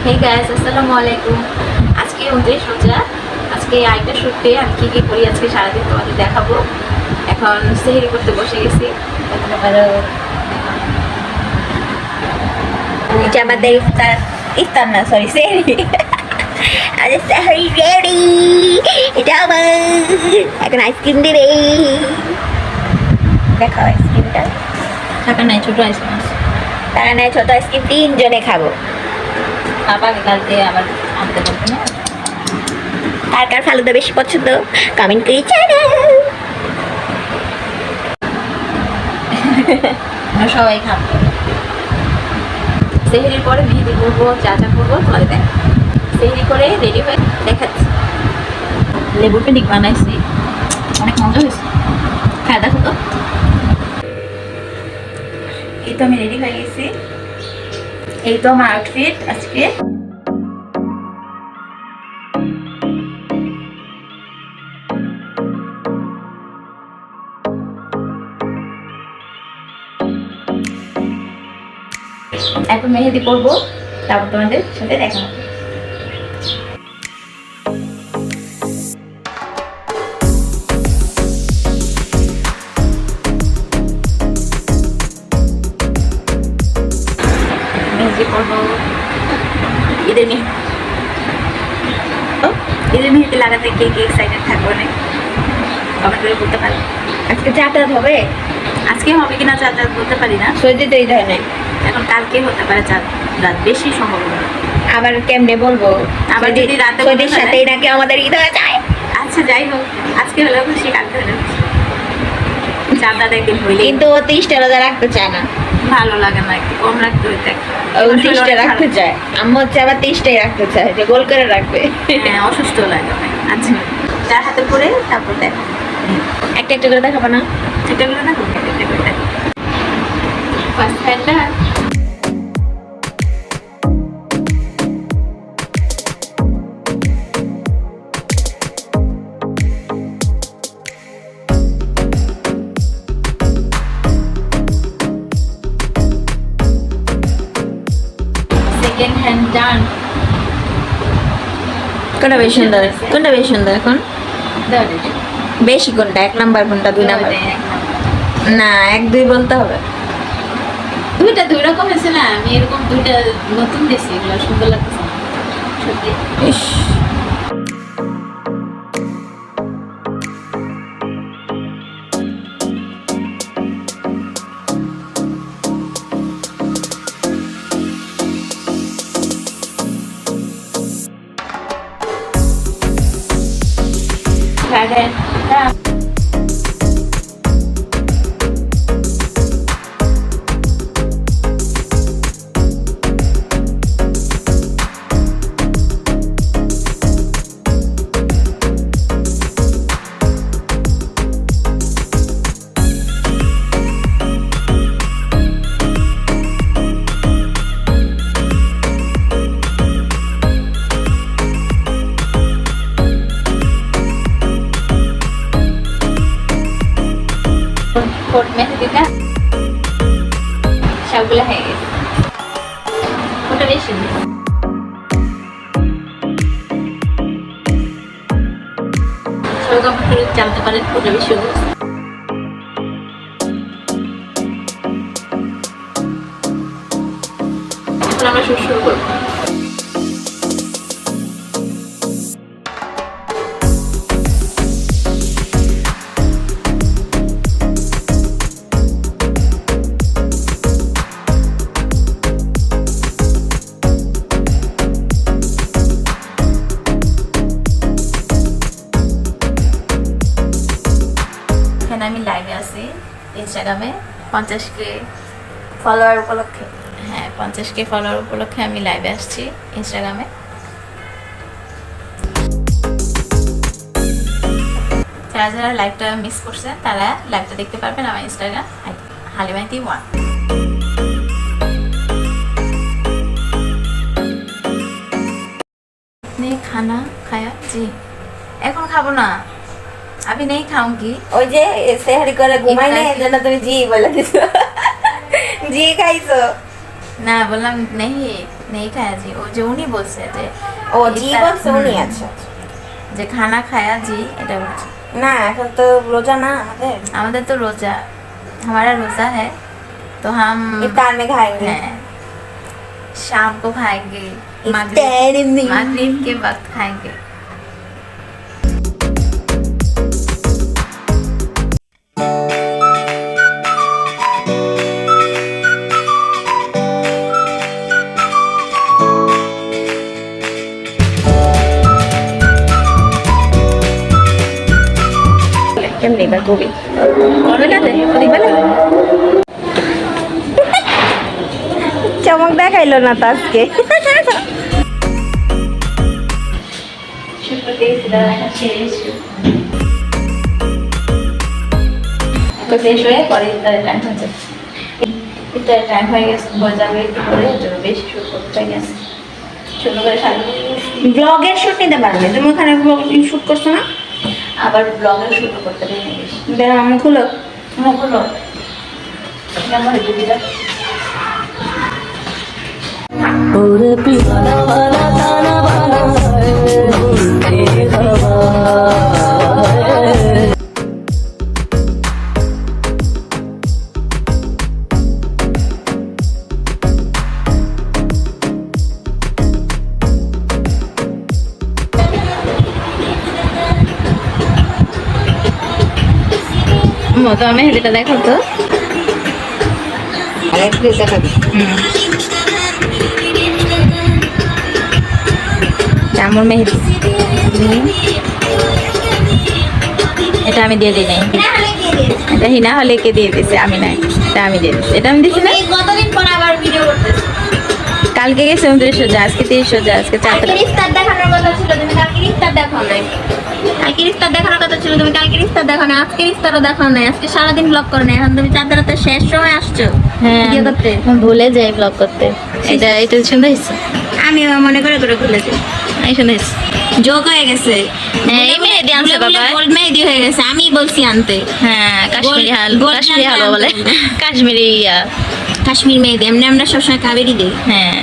Hey guys, আসসালামু আলাইকুম। আজকে 29 রোজা। আজকে আরেকটা শুটে আমি কি করি আজকে সারাদিন তোমাদের দেখাবো। এখন সেহরি করতে বসে গেছি। এটা আমাদের ইফতার না, সরি, সেহরি। আরে সেহরি রেডি। এটা আমার এখন আইসক্রিম দিবে। দেখাও আইসক্রিমটা। টাকা নাই, ছোট আইসক্রিম আছে। তারা নাই, ছোট আইসক্রিম 3 জনে খাবো। বাবাকে কালকে আবার আনতে বলবে না। কার কার ফালুদা বেশি পছন্দ কমেন্ট করে জানাও। আমরা সবাই খাবো। সেহরির পরে মেহেদি করবো, চা করবো, তোমাদের দেখ। সেহরি করে রেডি হয়ে দেখাচ্ছি। লেবুর পিনিক বানাইছি, অনেক মজা হয়েছে। হ্যাঁ দেখো তো। এই তো আমি রেডি হয়ে গেছি। এই তো আমার আউটফিট আজকে। এখন মেহেদি করবো, তারপর তোমাদের সাথে দেখা হবে। মেহেদি করবো, ঈদের মেহেদি। ঈদের মেহেদি লাগাতে কে কে এক্সাইটেড থাকবো, অনেক কমেন্ট করে বলতে পারো। আজকে যাতায়াত হবে, আজকে হবে কিনা চাঁদ বলতে পারি না। সর্দি তো এই ধরনের। এখন কালকে হতে পারে চাঁদ, রাত বেশি সম্ভাবনা। আবার কেমনে বলবো, আবার যদি রাতে সর্দির সাথেই নাকি আমাদের ঈদ হয়ে যায়। আচ্ছা যাই হোক, আজকে হলেও খুশি, কালকে হলেও খুশি। চাঁদ একদিন হইলে কিন্তু ও 30টা রোজা রাখতে চায় না, ভালো লাগে না, একটু কম রাখতে হইতে। ও 30টা রাখতে চায়। আম্মু হচ্ছে আবার 30টাই রাখতে চায়, যে গোল করে রাখবে। হ্যাঁ, অসুস্থ লাগে অনেক। আচ্ছা, চার হাতে করে তারপর দেখো। একটা একটা করে দেখাবো না? এটা গুলো দেখো, একটা করে দেখো। ফার্স্ট হ্যান্ডটা সেকেন্ড হ্যান্ড ডান। কোনটা বেশি সুন্দর, কোনটা বেশি সুন্দর এখন? দাও দিদি। বেশি কোনটা, 1 নাম্বার কোনটা, 2 নাম্বার? না, 1 2 বলতে হবে। দুইটা দুই রকম হয়েছে না, আমি এরকম দুইটা নতুন দিয়েছি, এগুলো সুন্দর লাগতেছে না। সত্যি ইস, গার্ডেন কোট মেহেদিটা সবগুলো হয়ে গেছে। ওটা বেশ সুন্দর। সবাই কমেন্ট করে জানতে পারেন কোনটা বেশি সুন্দর। এখন আমরা শুরু করবো। আমি লাইভে আছি ইনস্টাগ্রামে 50K ফলোয়ার উপলক্ষে। হ্যাঁ, 50K ফলোয়ার উপলক্ষে আমি লাইভে আসছি ইনস্টাগ্রামে। যারা যারা লাইভটা মিস করছেন তারা লাইভটা দেখতে পারবেন আমার ইনস্টাগ্রাম হালিমাইতি1। খানা খায়া জি, এখন খাবো না, अभी नहीं खाऊंगी। ওই যে সেহরি করে ঘুমাই না, এজন্য তুমি জি বলে দিছো। জি খাইছো ना बोला नहीं। नहीं खाया जी वो जो उन्हीं বলছে যে ও জি বলছে উনি, আচ্ছা যে খানা খায়া জি এটা বলছে না এখন তো রোজা না আমাদের, আমাদের तो रोजा हमारा रोजा है तो हम इफ्तार में खाएंगे। हैं, शाम को खाएंगे इफ्तार में। मगरिब के वक्त खाएंगे। কেমনি বা কবি করবে না রে দিবে না চমক দেখাইলো না তো আজকে। তো ফ্রেশ হয়ে পরে ইফতারের টাইম হচ্ছে ইফতারের টাইম হয়ে গেছে হয়ে যাবে একটু করে এর জন্য বেশি শুট করতে গেছে ছোট করে সাজিয়ে ব্লগের শুট নিতে পারবে, তুমি ওখানে শুট করছো না? আবার ব্লগের শুট করতে দেয় না বেশি বেরো আমি খুলো। হ্যাঁ বলো কেমন হয়েছে দিদা ওরে পিয়ানা বানা তানা বানা রে বাবা মতো আমি হেলিটা দেখো তো আরেকটু দেখাবি। কেমন মেহেদি এটা আমি দিয়ে দিই নাই এটা হিনা হলে কে দিয়ে দিছে আমি নাই এটা আমি দিয়ে দিচ্ছি এটা আমি দিচ্ছি না কতদিন পর আবার ভিডিও করতেছি। কালকে গেছে 29 সোজা আজকে 30 সোজা আজকে 4 কালকে ইফতার দেখানোর কথা ছিল, তুমি কালকে ইফতার দেখাও নাই। কালকে ইফতার দেখানোর কথা ছিল, তুমি কালকে ইফতার দেখাও না, আজকে ইফতারও দেখাও নাই, আজকে সারাদিন ব্লগ করো না। এখন তুমি চাঁদ রাতের শেষ সময় আসছো ভিডিও করতে। ভুলে যাই ব্লগ করতে এটা এটা সুন্দর হয়েছে আমি মনে করে করে ভুলেছি, এই সুন্দর হয়েছে যোগ হয়ে গেছে। এই মেহেদি আনছে বাবা গোল্ড মেহেদি হয়ে গেছে, আমি বলছি আনতে। হ্যাঁ কাশ্মীরি গোল্ড কাশ্মীরি না হালুয়া বলে আনতে কাশ্মীরি কাশ্মীর মেহেদি এমনি আমরা সবসময় কাবেরি দিই। হ্যাঁ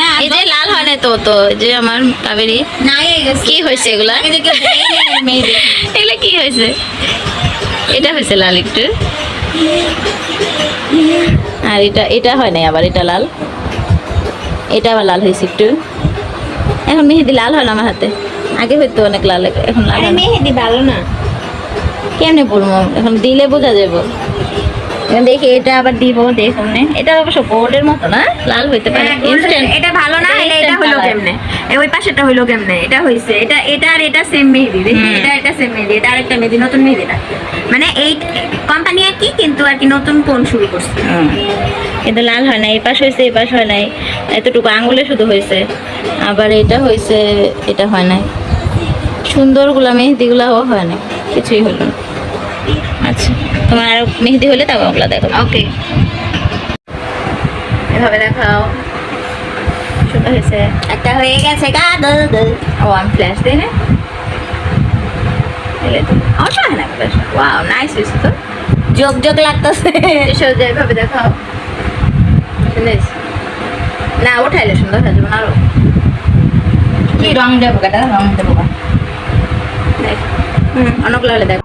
না এই যে লাল হয় না তো তো যে আমার কাবেরি না হয়ে গেছে। কি হয়েছে এগুলা আগে যে কেউ দেয়ই না এই মেহেদি। এগুলা কি হয়েছে এটা হয়েছে লাল একটু আর এটা এটা হয় নাই আবার এটা লাল এটা আবার লাল হয়েছে একটু এখন মেহেদি লাল হয় না আমার হাতে আগে হয়তো অনেক লাল এখন লাল আরে হয় না। মেহেদি ভালো না। কেমনে পড়বো এখন দিলে বোঝা যাবো এখন দেখি এটা আবার দিব দেখুন এটা অবশ্য বোর্ডের মতো না লাল হইতে পারে হ্যাঁ, golden- ইনস্ট্যান্ট এটা ভালো না, এটা এটা instant হলো colour। কেমনে, ওই পাশেটা হইলো কেমনে, এটা হইছে এটা এটা আর এটা সেম মেহেদি, দেখি হুম। এটা সেম মেহেদি, এটা আরেকটা মেহেদি, নতুন মেহেদিটা মানে এই কোম্পানি আর কি, কিন্তু আর কি নতুন কোন শুরু করছে। কিন্তু লাল হয় না এই পাশ হয়েছে এই পাশ হয় নাই এতটুকু আঙুলে শুধু হয়েছে আবার এটা হয়েছে এটা হয় নাই সুন্দরগুলা মেহেদিগুলাও হয় না কিছুই হলো না আচ্ছা তোমার আরো মেহেদি হলে তবে ওগুলা দেখো ওকে এভাবে দেখাও সুন্দর হয়েছে একটা হয়ে গেছে গা ও আমি ফ্ল্যাশ দিই না আমার হয় না ফ্ল্যাশ ওয়াও নাইস হয়েছে তো যোগ যোগ লাগতেছে। সোজা এভাবে দেখাও Nice. না উঠাইলে সুন্দর হয়ে যাবে না আরো কি রং দেবো, কাটা রং দেবো। অনেকগুলো হলে দেখ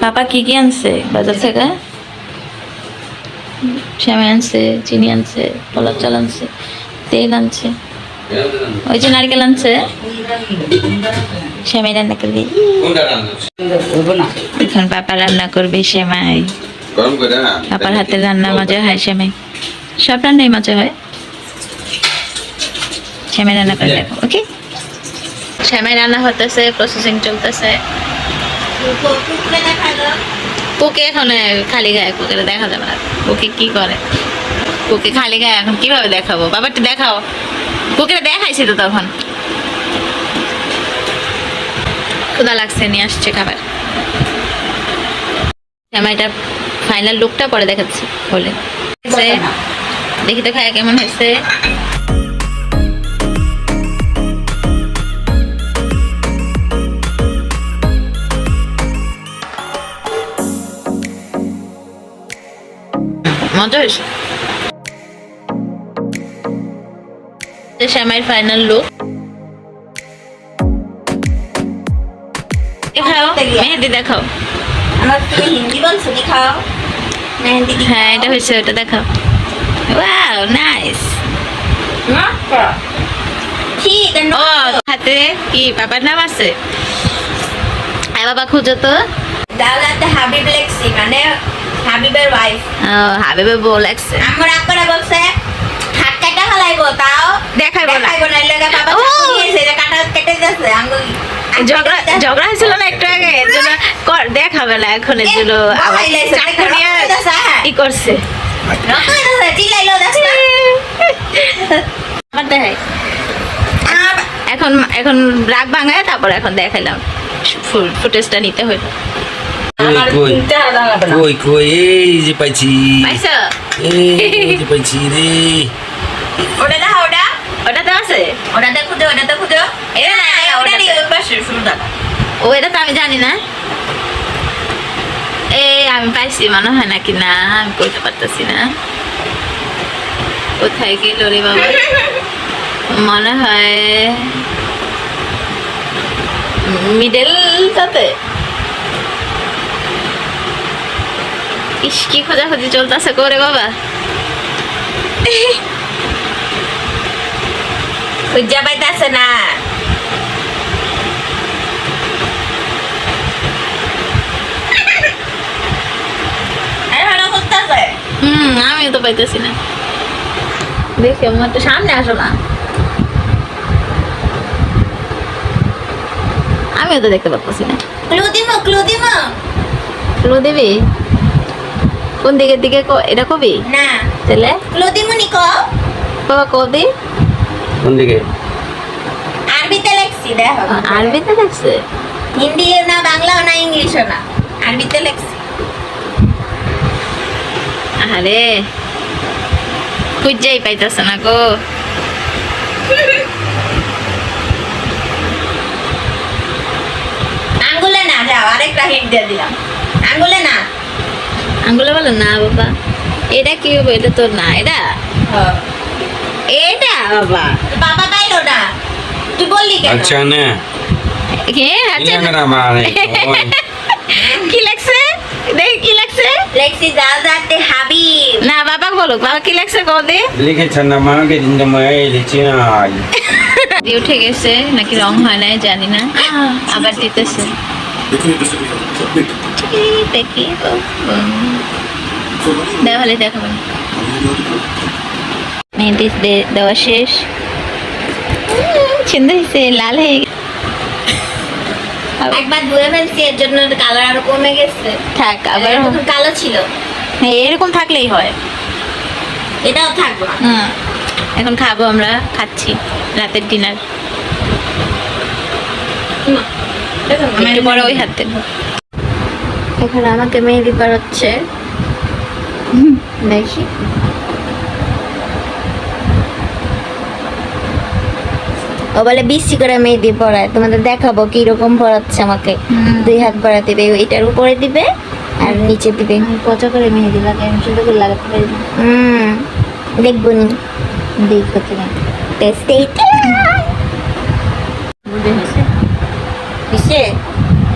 পাপা কি কি আনছে বাজার থেকে? সেমাই আনছে, চিনি আনছে, কলার চাল আনছে, তেল আনছে, ওই যে নারকেল আনছে। সেমাই রান্না করবি এখন? পাপা রান্না করবে সেমাই। পাপার হাতের রান্না মজা হয়, সেমাই সব রান্নাই মজা হয়। সেমাই রান্না করে দেখো, ওকে? সেমাই রান্না হতেছে, প্রসেসিং চলতেছে। কুকে এখন খালি গায়ে, কুকে দেখা যাবে না। কুকে কি করে? কুকে খালি গায়ে এখন কিভাবে দেখাবো? বাবারটা দেখাও। কুকে দেখাইছি তো তখন। ক্ষুধা লাগছে, নিয়ে আসছে খাবার। সেমাইটা ফাইনাল লুকটা পরে দেখাচ্ছি বলে। দেখি তো খায় কেমন হয়েছে। মজা হয়েছে। সেমাইয়ের ফাইনাল লুক। দেখাও মেহেদি, দেখাও। আমার তুমি হিন্দি বলছো, দেখাও মেহেন্দি। হ্যাঁ এটা হয়েছে, ওটা দেখাও। Wow nice. ঠিক ও হাতে কি বাবার নাম আছে? আয় বাবা খুঁজো তো। দাওলাতে হাবিব লেখছি, মানে হাবিবের ওয়াইফ। ও হাবিবের বউ লাগছে। আমার আকরা বলছে হাত কাটা ফলাইবো, তাও দেখাইবো না। দেখাইবো না। এর লাগা বাবা ও! চাকু নিয়েছে, এটা কাটা কেটে যাচ্ছে। ঝগড়া হয়েছিল না একটু আগে, এর জন্য দেখাবে না এখন, এর জন্য আবার চাকু নিয়ে ই করছে। চিল্লাইলো দেখো না। আমার দেখাই এখন, এখন রাগ ভাঙায় তারপর এখন দেখাইলাম। ফুটেজটা নিতে হইলো। কই কই এই যে পাইছি, পাইছো? এই যে পাইছি রে। ওটা দেখো, ওটা ওটা তো আছে। ওটাতে খুঁজো, ওটাতে খুঁজো। এটা না, ওটা ওটাতে। ওই পাশে শুরু থাকা। ও এটা তো আমি জানি না। আমি পাইছি মনে হয় নাকি, না আমি কইতে পারতেছি না। কোথায় গেল রে বাবা? মনে হয় মিডলটাতে। ইস কি খোঁজাখুঁজি চলতেছে করে বাবা। খুঁজা পাইতাছে না। আমিও তো পাইতেছি না। দেখি আমার একটু সামনে আসো না। আমিও তো দেখতে পাচ্ছি না। ক্লু দিমো, ক্লু দিমো। ক্লু দিবি? কোন দিকের দিকে এটা কবি? না, তাহলে ক্লু দিমো নিকো। বাবা কবি কোন দিকে? আরবিতে লেখছি, দেখো। আরবিতে দেখছে? হিন্দি না, বাংলাও না, ইংলিশও না, আরবিতে লেখছি। আরে খুঁজেই পাইতেছে না গো। আঙ্গুলে না, যাও আরেকটা হিন্ট দিয়ে দিলাম। আঙ্গুলে না। আঙ্গুলে বলো না বাবা। এটা কি হবে? এটা তো না, এটা এটা বাবা। বাবা পাইলো না, তুই বললি কেন? আচ্ছা না কে আচ্ছা ইনা না মানে ওই কি লাগছে? দেখ কি লাগছে? লেখছি দাদাতে হাবিব। না বাবা বলো, বাবা কি লাগছে কদে? লিখেছেন না মাকে দিন মই লিখছি না। উঠে গেছে নাকি রং হয় নাই জানি না, আবার দিতেছে। দেখি দেওয়ালে দেখাবেন। মেহেন্দি দেওয়া শেষ। সুন্দর হয়েছে, লাল হয়ে গেছে। একবার ধুয়ে ফেলছি, এর জন্য কালার আরো কমে গেছে। থাক আবার। তখন কালো ছিল। হ্যাঁ এরকম থাকলেই হয়। এটাও থাকবো। এখন খাবো, আমরা খাচ্ছি রাতের ডিনার। একটু পরে ওই হাতে এখন আমাকে মেহেদি পড়াচ্ছে, দেখি। ও বলে বেশি করে মেহেদি পড়ায়, তোমাদের দেখাবো কি রকম পড়াচ্ছে আমাকে। দুই হাত পড়া দিবে, এটার উপরে দিবে আর নিচে দিবে। পচা করে মেহেদি লাগে, আমি সুন্দর করে লাগাতে পারি না। দেখবো নি, দেখো তুমি। বুঝে হয়েছে? কিসে?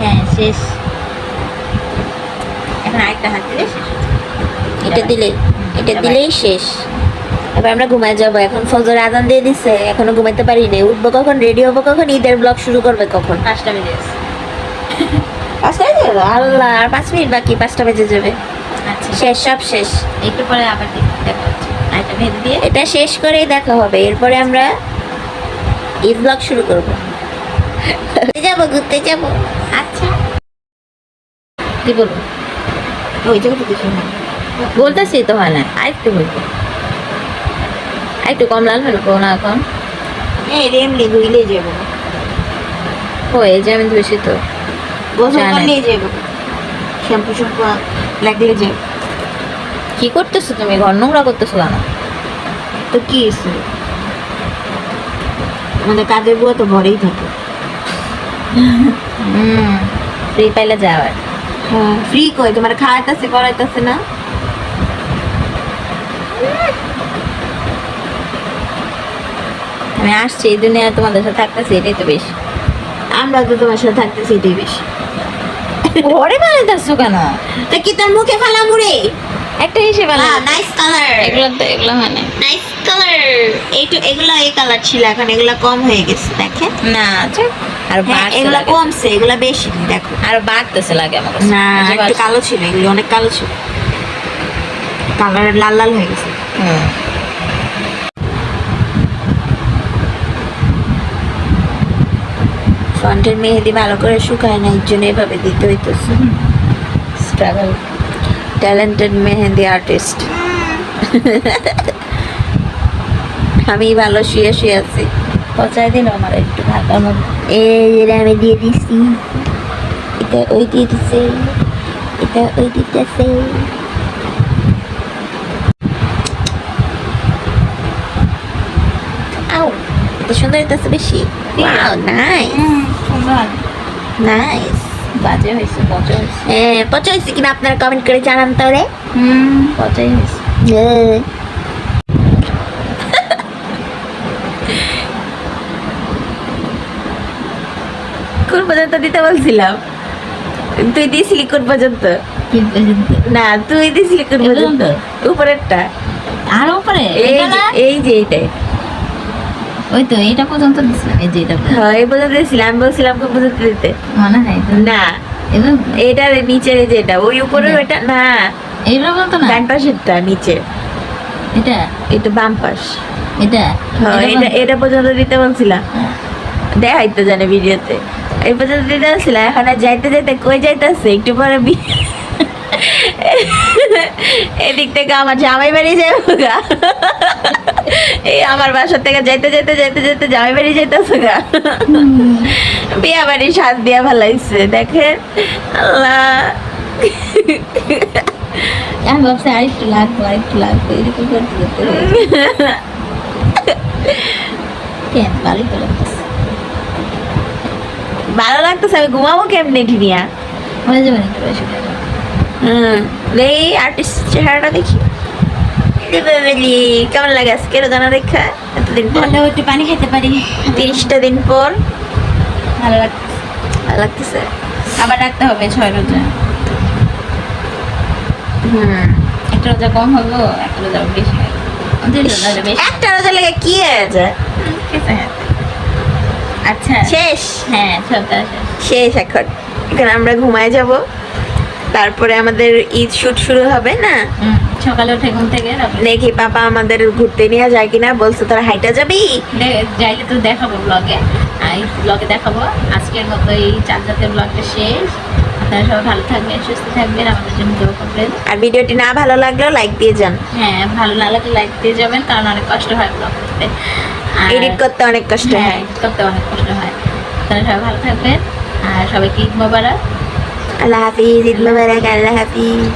হ্যাঁ শেষ। এখন আরেকটা হাত দিলে শেষ। এটা দিলেই শেষ। এবার আমরা ঘুমায় যাবো। এখন ফজর আজান দিয়ে দিচ্ছে, এখনো ঘুমাইতে পারি না। উঠবো কখন, রেডি হবো কখন, ঈদের ব্লগ শুরু করবে কখন? 5টা বেজে গেছে। 5টা বেজে গেলো? আল্লাহ, আর 5 মিনিট বাকি, 5টা বেজে যাবে। আচ্ছা, শেষ, সব শেষ। একটু পরে আবার দেখা হচ্ছে। আরেকটা ভেজে দিয়ে এটা শেষ করেই দেখা হবে, এরপরে আমরা ঈদ ব্লগ শুরু করবো। যাবো, ঘুরতে যাবো। আচ্ছা কি বলবো, ওই জায়গাটা কিছু না। বলতেছি তো হয় না, আরেকটু বলবো, আরেকটু কম লাল হলো না এখন। এই এমনি ধুইলে যাবো, হয়ে যে আমি ধুয়েছি তো। গোসল জানাই। করলেই যাবো, শ্যাম্পু শ্যাম্পু লাগলে যাবো। কি করতেছো তুমি, ঘর নোংরা করতেছো কেন? তো কি হয়েছে, আমাদের কাজের বুয়া তো ঘরেই থাকে। ফ্রি পাইলে যাওয়ার। হ্যাঁ, ফ্রি কই, তোমার খাওয়াইতেছে করাইতেছে না? আমি আসছি এই দুনিয়া তোমাদের সাথে থাকতেছি, এটাই তো বেশি। আমরা তো তোমার সাথে থাকতেছি, এটাই বেশি। ঘরে বানাইতেছো কেন? তা কি তোর মুখে ফেলা মুড়ে? একটা হিসেবে নাইস কালার, এগুলো হয় না। Nice colour. এগুলো এই কালার ছিল, এখন এগুলো কম হয়ে গেছে দেখেন। না আচ্ছা, আর হ্যাঁ, বাড়ছে এগুলো লাগে। কমছে, এগুলো বেশি দেখো। আর বাড়তেছে লাগে আমার কাছে। না, এই যে একটু বাড়ছে। কালো ছিল, এগুলো অনেক কালো ছিল, কালার লাল লাল হয়ে গেছে। হুম। ফ্রন্টের মেহেদি ভালো করে শুকায় না, এর জন্য এভাবে দিতে হইতেছে। স্ট্রাগল। ট্যালেন্টেড মেহেদি আর্টিস্ট। আমি ভালো শুয়ে শুয়ে আছি। পচাই দিন আমার একটু ঢাকার মধ্যে। এই যে আমি দিয়ে দিছি, এটা ওই দিয়ে দিছে, এটা ওই দিতেছে। আও, এটা সুন্দর হইতেছে বেশি। ওয়াও, নাইস সুন্দর। নাইস। বাজে হয়েছে, পচা হয়েছে। হ্যাঁ, পচা হয়েছে কিনা আপনারা কমেন্ট করে জানান তাহলে। পচাই হয়েছে। হ্যাঁ। কোন পর্যন্ত দিতে বলছিলাম? তুই দিয়েছিলি কোন পর্যন্ত? না, তুই দিয়েছিলি কোন এই পর্যন্ত? পর্যন্ত? উপরেরটা। আর উপরে এই এটা না? এই যে এইটাই। ওই তো এইটা পর্যন্ত দিছিলাম, এই যে এটা পর্যন্ত। হ্যাঁ, এই পর্যন্ত দিয়েছিলাম, আমি বলছিলাম কোন পর্যন্ত দিতে। মনে হয় তো। না, এবার এটার নিচের এই যেটা, ওই উপরে এটা? ওইটা না, এইটা পর্যন্ত না। ডান পাশেরটা নিচে, এটা এটা বাম পাশ। এটা হ্যাঁ, এটা এটা পর্যন্ত? এটা পর্যন্ত দিতে বলছিলাম। হ্যাঁ। দেখাই তো জানে ভিডিওতে, এই পর্যন্ত দিতে বলছিলাম। এখন আর যাইতে যাইতে কই যাইতেছে, একটু পরে এদিক থেকে আমার জামাই বাড়ি যাবো গা। এই আমার বাসার থেকে যাইতে যাইতে যাইতে যাইতে জামাই বাড়ি যাইতেছে গা। বিয়া বাড়ি সাজ দিয়া ভালাইছে দেখেন। আল্লাহ, আমি ভাবছি আরেকটু লাগবো এরকম করতে করতে হয়েছে। কেন ভালোই তো লাগতেছে। ভালো লাগতেছে। আমি ঘুমাবো কেমনে ঠিনিয়া? হয়ে যাবে না একটু বেশি করে। এই আর্টিস্ট চেহারাটা দেখি। বলি কেমন লাগে আজকে রোজানা দেখা এতদিন পর, ভালো একটু পানি খেতে পারি। 30টা দিন পর। ভালো লাগতেছে। ভালো লাগতেছে। আবার রাখতে হবে 6 রোজা। একটা রোজা কম হলো, একটা রোজা বেশি হয়। 2 রোজা বেশি। একটা রোজা লেগে কি হয়ে যায়? আচ্ছা শেষ, হ্যাঁ সপ্তাহ শেষ। শেষ। এখন এখন আমরা ঘুমায় যাব, তারপরে আমাদের ঈদ শুট শুরু হবে না? সকালে উঠে ঘুম থেকে দেখি পাপা আমাদের ঘুরতে নিয়ে যায় কিনা। বলছে তোরা হাইটা যাবি? যাইলে তো দেখাবো ব্লগে, এই ব্লগে দেখাবো। আজকের মতো এই চাঁদরাতের ব্লগটা শেষ। আপনারা সবাই ভালো থাকবেন, সুস্থ থাকবেন, আমাদের জন্য দোয়া করবেন। আর ভিডিওটি না ভালো লাগলেও লাইক দিয়ে যান। হ্যাঁ, ভালো না লাগলে লাইক দিয়ে যাবেন, কারণ অনেক কষ্ট হয় ব্লগ করতে, এডিট করতে অনেক কষ্ট হ্যাঁ, হয়। edit করতে অনেক কষ্ট হয়। তাহলে সবাই ভালো থাকবেন, আর সবাইকে ঈদ মোবারক। আল্লাহ হাফিজ, ঈদ মোবারক, আল্লাহ হাফিজ।